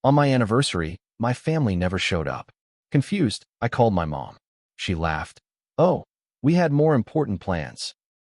On my anniversary, my family never showed up. Confused, I called my mom. She laughed. "Oh, we had more important plans."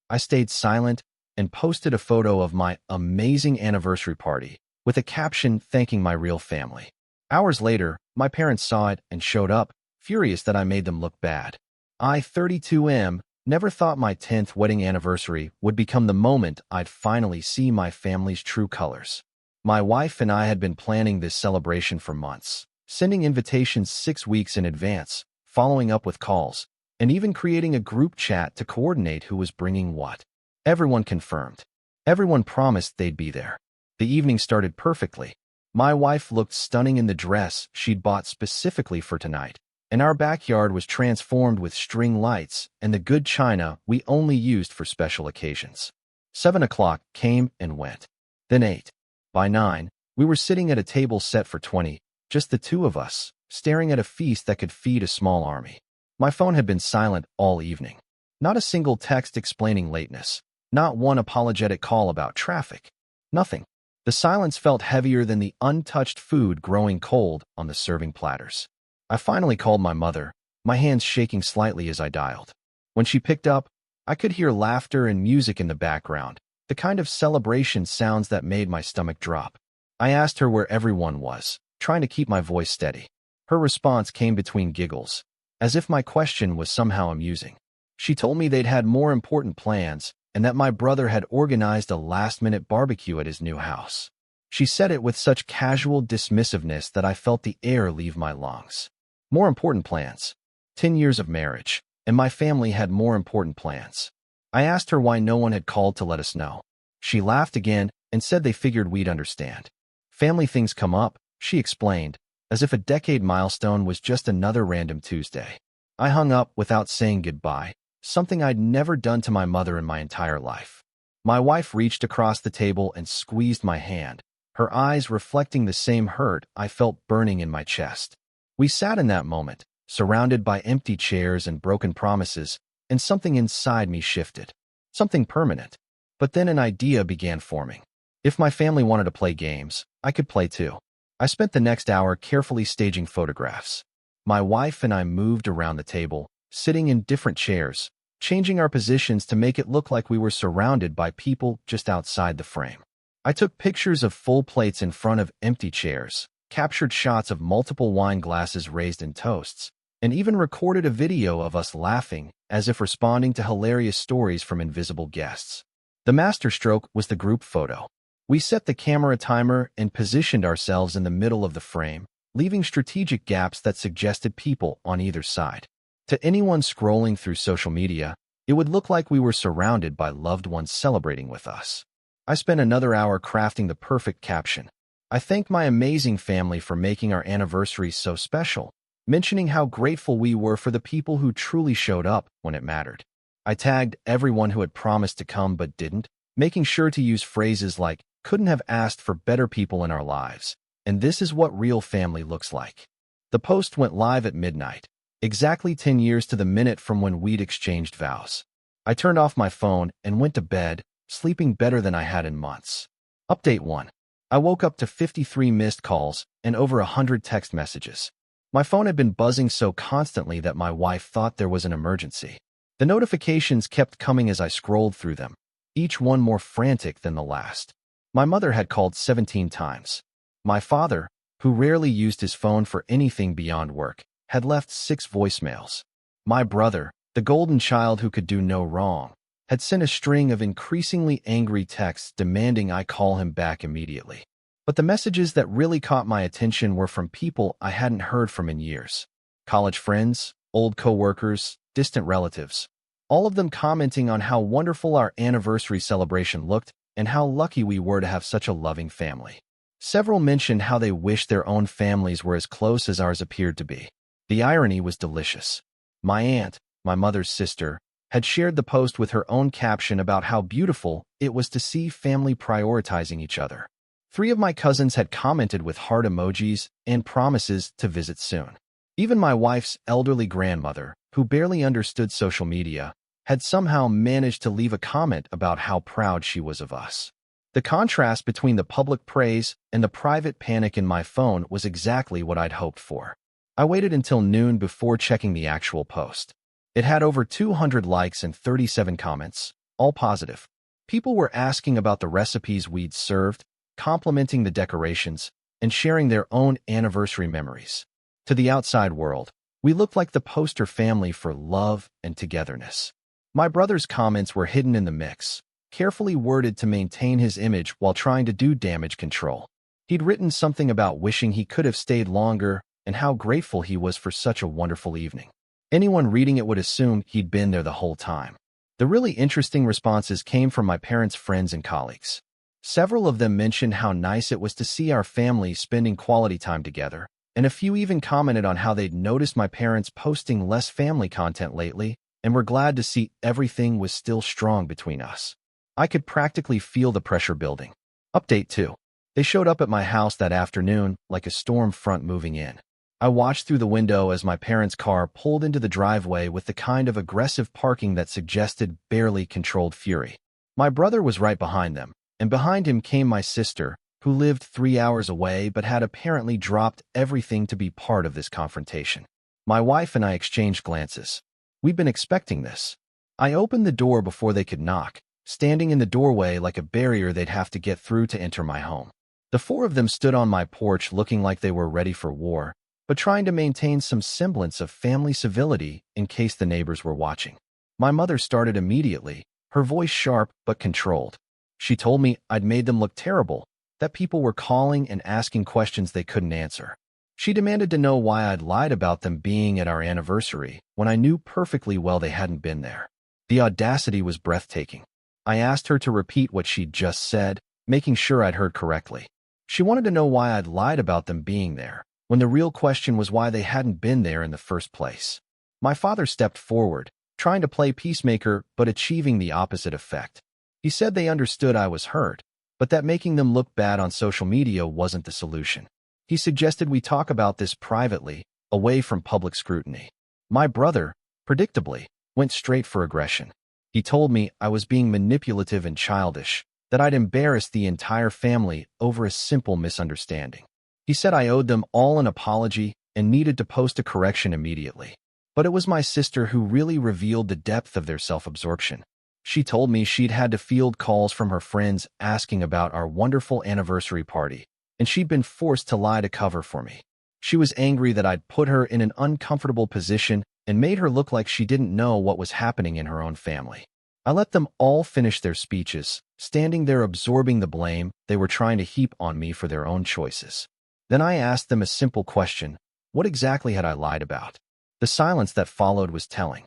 I stayed silent and posted a photo of my amazing anniversary party with a caption thanking my real family. Hours later, my parents saw it and showed up, furious that I made them look bad. I, 32M, never thought my 10th wedding anniversary would become the moment I'd finally see my family's true colors. My wife and I had been planning this celebration for months, sending invitations 6 weeks in advance, following up with calls, and even creating a group chat to coordinate who was bringing what. Everyone confirmed. Everyone promised they'd be there. The evening started perfectly. My wife looked stunning in the dress she'd bought specifically for tonight, and our backyard was transformed with string lights and the good china we only used for special occasions. 7 o'clock came and went. Then 8. By 9, we were sitting at a table set for 20, just the two of us, staring at a feast that could feed a small army. My phone had been silent all evening. Not a single text explaining lateness. Not one apologetic call about traffic. Nothing. The silence felt heavier than the untouched food growing cold on the serving platters. I finally called my mother, my hands shaking slightly as I dialed. When she picked up, I could hear laughter and music in the background, the kind of celebration sounds that made my stomach drop. I asked her where everyone was, trying to keep my voice steady. Her response came between giggles, as if my question was somehow amusing. She told me they'd had more important plans, and that my brother had organized a last-minute barbecue at his new house. She said it with such casual dismissiveness that I felt the air leave my lungs. More important plans. 10 years of marriage, and my family had more important plans. I asked her why no one had called to let us know. She laughed again and said they figured we'd understand. Family things come up, she explained, as if a decade milestone was just another random Tuesday. I hung up without saying goodbye, something I'd never done to my mother in my entire life. My wife reached across the table and squeezed my hand, her eyes reflecting the same hurt I felt burning in my chest. We sat in that moment, surrounded by empty chairs and broken promises, and something inside me shifted. Something permanent. But then an idea began forming. If my family wanted to play games, I could play too. I spent the next hour carefully staging photographs. My wife and I moved around the table, sitting in different chairs, changing our positions to make it look like we were surrounded by people just outside the frame. I took pictures of full plates in front of empty chairs, captured shots of multiple wine glasses raised in toasts, and even recorded a video of us laughing as if responding to hilarious stories from invisible guests. The masterstroke was the group photo. We set the camera timer and positioned ourselves in the middle of the frame, leaving strategic gaps that suggested people on either side. To anyone scrolling through social media, it would look like we were surrounded by loved ones celebrating with us. I spent another hour crafting the perfect caption. I thanked my amazing family for making our anniversary so special, mentioning how grateful we were for the people who truly showed up when it mattered. I tagged everyone who had promised to come but didn't, making sure to use phrases like, "couldn't have asked for better people in our lives," and "this is what real family looks like." The post went live at midnight. Exactly 10 years to the minute from when we'd exchanged vows. I turned off my phone and went to bed, sleeping better than I had in months. Update 1. I woke up to 53 missed calls and over 100 text messages. My phone had been buzzing so constantly that my wife thought there was an emergency. The notifications kept coming as I scrolled through them, each one more frantic than the last. My mother had called 17 times. My father, who rarely used his phone for anything beyond work, had left 6 voicemails. My brother, the golden child who could do no wrong, had sent a string of increasingly angry texts demanding I call him back immediately. But the messages that really caught my attention were from people I hadn't heard from in years. College friends, old coworkers, distant relatives. All of them commenting on how wonderful our anniversary celebration looked and how lucky we were to have such a loving family. Several mentioned how they wished their own families were as close as ours appeared to be. The irony was delicious. My aunt, my mother's sister, had shared the post with her own caption about how beautiful it was to see family prioritizing each other. 3 of my cousins had commented with heart emojis and promises to visit soon. Even my wife's elderly grandmother, who barely understood social media, had somehow managed to leave a comment about how proud she was of us. The contrast between the public praise and the private panic in my phone was exactly what I'd hoped for. I waited until noon before checking the actual post. It had over 200 likes and 37 comments, all positive. People were asking about the recipes we'd served, complimenting the decorations, and sharing their own anniversary memories. To the outside world, we looked like the poster family for love and togetherness. My brother's comments were hidden in the mix, carefully worded to maintain his image while trying to do damage control. He'd written something about wishing he could have stayed longer and how grateful he was for such a wonderful evening. Anyone reading it would assume he'd been there the whole time. The really interesting responses came from my parents' friends and colleagues. Several of them mentioned how nice it was to see our family spending quality time together, and a few even commented on how they'd noticed my parents posting less family content lately and were glad to see everything was still strong between us. I could practically feel the pressure building. Update 2. They showed up at my house that afternoon like a storm front moving in. I watched through the window as my parents' car pulled into the driveway with the kind of aggressive parking that suggested barely controlled fury. My brother was right behind them, and behind him came my sister, who lived 3 hours away but had apparently dropped everything to be part of this confrontation. My wife and I exchanged glances. We'd been expecting this. I opened the door before they could knock, standing in the doorway like a barrier they'd have to get through to enter my home. The four of them stood on my porch looking like they were ready for war, but trying to maintain some semblance of family civility in case the neighbors were watching. My mother started immediately, her voice sharp but controlled. She told me I'd made them look terrible, that people were calling and asking questions they couldn't answer. She demanded to know why I'd lied about them being at our anniversary when I knew perfectly well they hadn't been there. The audacity was breathtaking. I asked her to repeat what she'd just said, making sure I'd heard correctly. She wanted to know why I'd lied about them being there, when the real question was why they hadn't been there in the first place. My father stepped forward, trying to play peacemaker but achieving the opposite effect. He said they understood I was hurt, but that making them look bad on social media wasn't the solution. He suggested we talk about this privately, away from public scrutiny. My brother, predictably, went straight for aggression. He told me I was being manipulative and childish, that I'd embarrassed the entire family over a simple misunderstanding. He said I owed them all an apology and needed to post a correction immediately. But it was my sister who really revealed the depth of their self-absorption. She told me she'd had to field calls from her friends asking about our wonderful anniversary party, and she'd been forced to lie to cover for me. She was angry that I'd put her in an uncomfortable position and made her look like she didn't know what was happening in her own family. I let them all finish their speeches, standing there absorbing the blame they were trying to heap on me for their own choices. Then I asked them a simple question: what exactly had I lied about? The silence that followed was telling.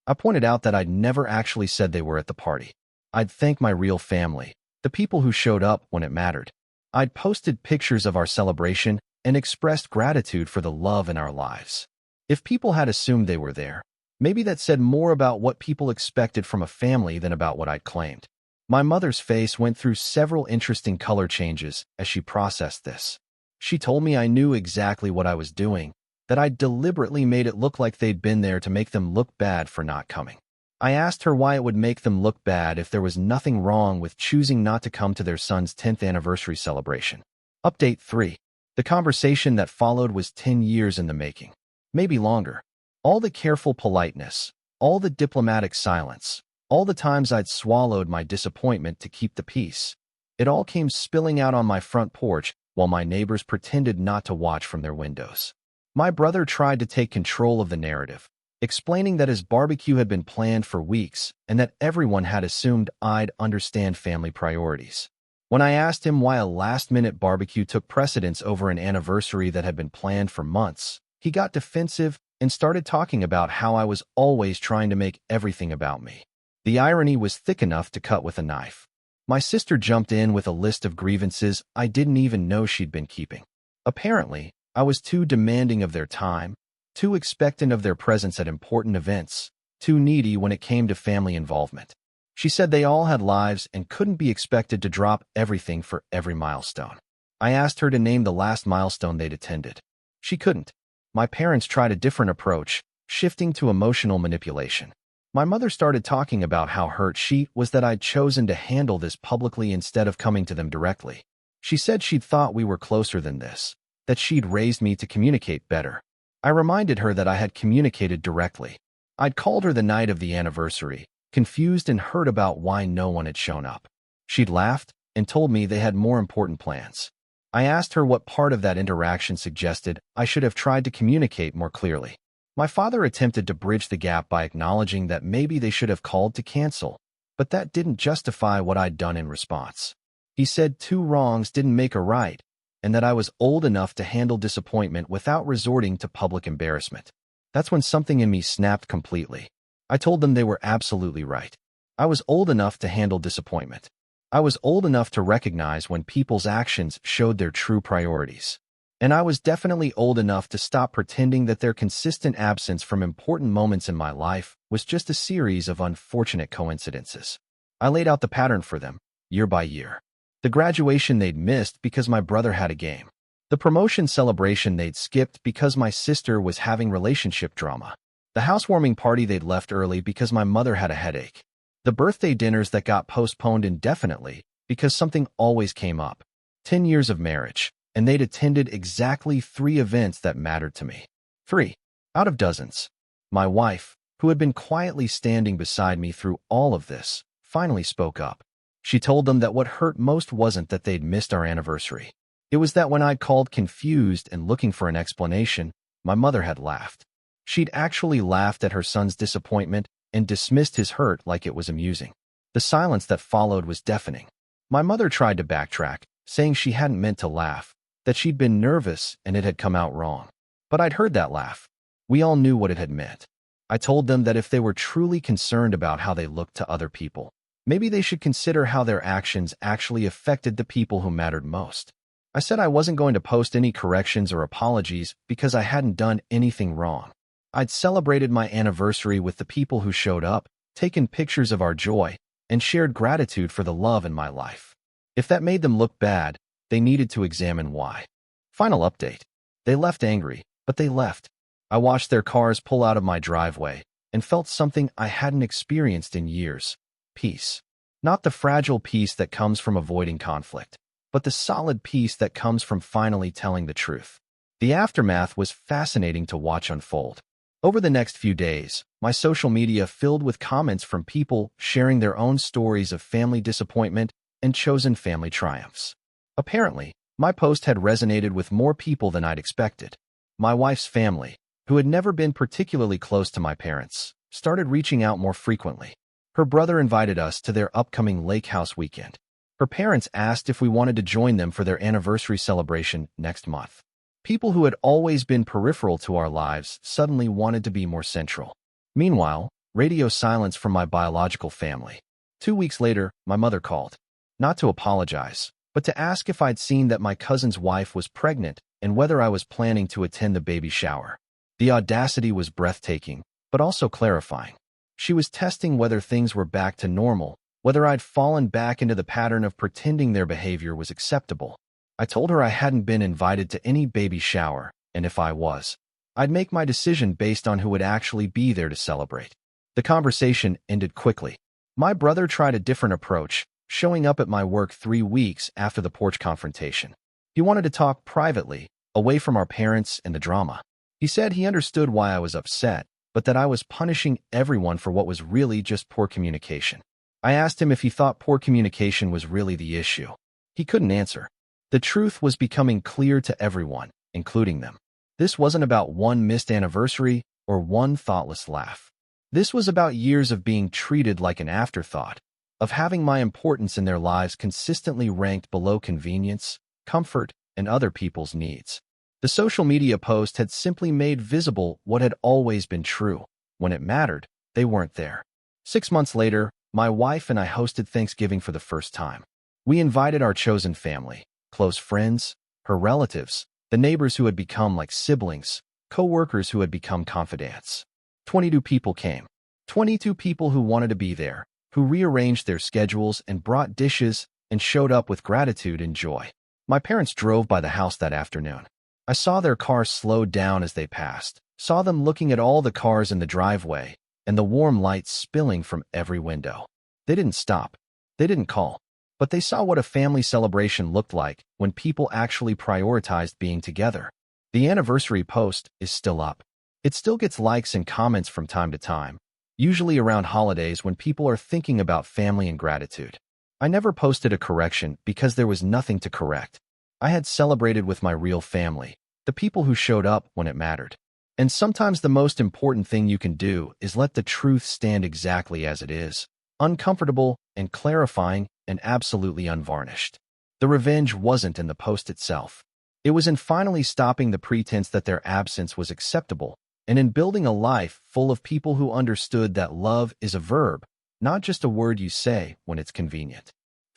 I pointed out that I'd never actually said they were at the party. I'd thanked my real family, the people who showed up when it mattered. I'd posted pictures of our celebration and expressed gratitude for the love in our lives. If people had assumed they were there, maybe that said more about what people expected from a family than about what I'd claimed. My mother's face went through several interesting color changes as she processed this. She told me I knew exactly what I was doing, that I'd deliberately made it look like they'd been there to make them look bad for not coming. I asked her why it would make them look bad if there was nothing wrong with choosing not to come to their son's 10th anniversary celebration. Update 3. The conversation that followed was 10 years in the making. Maybe longer. All the careful politeness, all the diplomatic silence, all the times I'd swallowed my disappointment to keep the peace. It all came spilling out on my front porch while my neighbors pretended not to watch from their windows. My brother tried to take control of the narrative, explaining that his barbecue had been planned for weeks and that everyone had assumed I'd understand family priorities. When I asked him why a last-minute barbecue took precedence over an anniversary that had been planned for months, he got defensive and started talking about how I was always trying to make everything about me. The irony was thick enough to cut with a knife. My sister jumped in with a list of grievances I didn't even know she'd been keeping. Apparently, I was too demanding of their time, too expectant of their presence at important events, too needy when it came to family involvement. She said they all had lives and couldn't be expected to drop everything for every milestone. I asked her to name the last milestone they'd attended. She couldn't. My parents tried a different approach, shifting to emotional manipulation. My mother started talking about how hurt she was that I'd chosen to handle this publicly instead of coming to them directly. She said she'd thought we were closer than this, that she'd raised me to communicate better. I reminded her that I had communicated directly. I'd called her the night of the anniversary, confused and hurt about why no one had shown up. She'd laughed and told me they had more important plans. I asked her what part of that interaction suggested I should have tried to communicate more clearly. My father attempted to bridge the gap by acknowledging that maybe they should have called to cancel, but that didn't justify what I'd done in response. He said 2 wrongs didn't make a right, and that I was old enough to handle disappointment without resorting to public embarrassment. That's when something in me snapped completely. I told them they were absolutely right. I was old enough to handle disappointment. I was old enough to recognize when people's actions showed their true priorities. And I was definitely old enough to stop pretending that their consistent absence from important moments in my life was just a series of unfortunate coincidences. I laid out the pattern for them, year by year. The graduation they'd missed because my brother had a game. The promotion celebration they'd skipped because my sister was having relationship drama. The housewarming party they'd left early because my mother had a headache. The birthday dinners that got postponed indefinitely because something always came up. 10 years of marriage. And they'd attended exactly 3 events that mattered to me. 3 out of dozens. My wife, who had been quietly standing beside me through all of this, finally spoke up. She told them that what hurt most wasn't that they'd missed our anniversary. It was that when I'd called confused and looking for an explanation, my mother had laughed. She'd actually laughed at her son's disappointment and dismissed his hurt like it was amusing. The silence that followed was deafening. My mother tried to backtrack, saying she hadn't meant to laugh, that she'd been nervous and it had come out wrong. But I'd heard that laugh. We all knew what it had meant. I told them that if they were truly concerned about how they looked to other people, maybe they should consider how their actions actually affected the people who mattered most. I said I wasn't going to post any corrections or apologies because I hadn't done anything wrong. I'd celebrated my anniversary with the people who showed up, taken pictures of our joy, and shared gratitude for the love in my life. If that made them look bad, they needed to examine why. Final update. They left angry, but they left. I watched their cars pull out of my driveway and felt something I hadn't experienced in years. Peace. Not the fragile peace that comes from avoiding conflict, but the solid peace that comes from finally telling the truth. The aftermath was fascinating to watch unfold. Over the next few days, my social media filled with comments from people sharing their own stories of family disappointment and chosen family triumphs. Apparently, my post had resonated with more people than I'd expected. My wife's family, who had never been particularly close to my parents, started reaching out more frequently. Her brother invited us to their upcoming lake house weekend. Her parents asked if we wanted to join them for their anniversary celebration next month. People who had always been peripheral to our lives suddenly wanted to be more central. Meanwhile, radio silence from my biological family. 2 weeks later, my mother called. Not to apologize, but to ask if I'd seen that my cousin's wife was pregnant and whether I was planning to attend the baby shower. The audacity was breathtaking, but also clarifying. She was testing whether things were back to normal, whether I'd fallen back into the pattern of pretending their behavior was acceptable. I told her I hadn't been invited to any baby shower, and if I was, I'd make my decision based on who would actually be there to celebrate. The conversation ended quickly. My brother tried a different approach, showing up at my work 3 weeks after the porch confrontation. He wanted to talk privately, away from our parents and the drama. He said he understood why I was upset, but that I was punishing everyone for what was really just poor communication. I asked him if he thought poor communication was really the issue. He couldn't answer. The truth was becoming clear to everyone, including them. This wasn't about one missed anniversary or one thoughtless laugh. This was about years of being treated like an afterthought, of having my importance in their lives consistently ranked below convenience, comfort, and other people's needs. The social media post had simply made visible what had always been true. When it mattered, they weren't there. 6 months later, my wife and I hosted Thanksgiving for the first time. We invited our chosen family, close friends, her relatives, the neighbors who had become like siblings, co-workers who had become confidants. 22 people came. 22 people who wanted to be there, who rearranged their schedules and brought dishes and showed up with gratitude and joy. My parents drove by the house that afternoon. I saw their car slow down as they passed, saw them looking at all the cars in the driveway, and the warm light spilling from every window. They didn't stop. They didn't call. But they saw what a family celebration looked like when people actually prioritized being together. The anniversary post is still up. It still gets likes and comments from time to time, usually around holidays when people are thinking about family and gratitude. I never posted a correction because there was nothing to correct. I had celebrated with my real family, the people who showed up when it mattered. And sometimes the most important thing you can do is let the truth stand exactly as it is, uncomfortable and clarifying and absolutely unvarnished. The revenge wasn't in the post itself. It was in finally stopping the pretense that their absence was acceptable and in building a life full of people who understood that love is a verb, not just a word you say when it's convenient.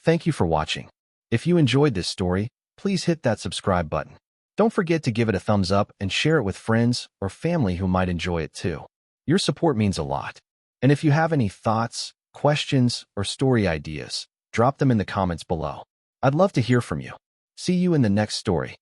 Thank you for watching. If you enjoyed this story, please hit that subscribe button. Don't forget to give it a thumbs up and share it with friends or family who might enjoy it too. Your support means a lot. And if you have any thoughts, questions, or story ideas, drop them in the comments below. I'd love to hear from you. See you in the next story.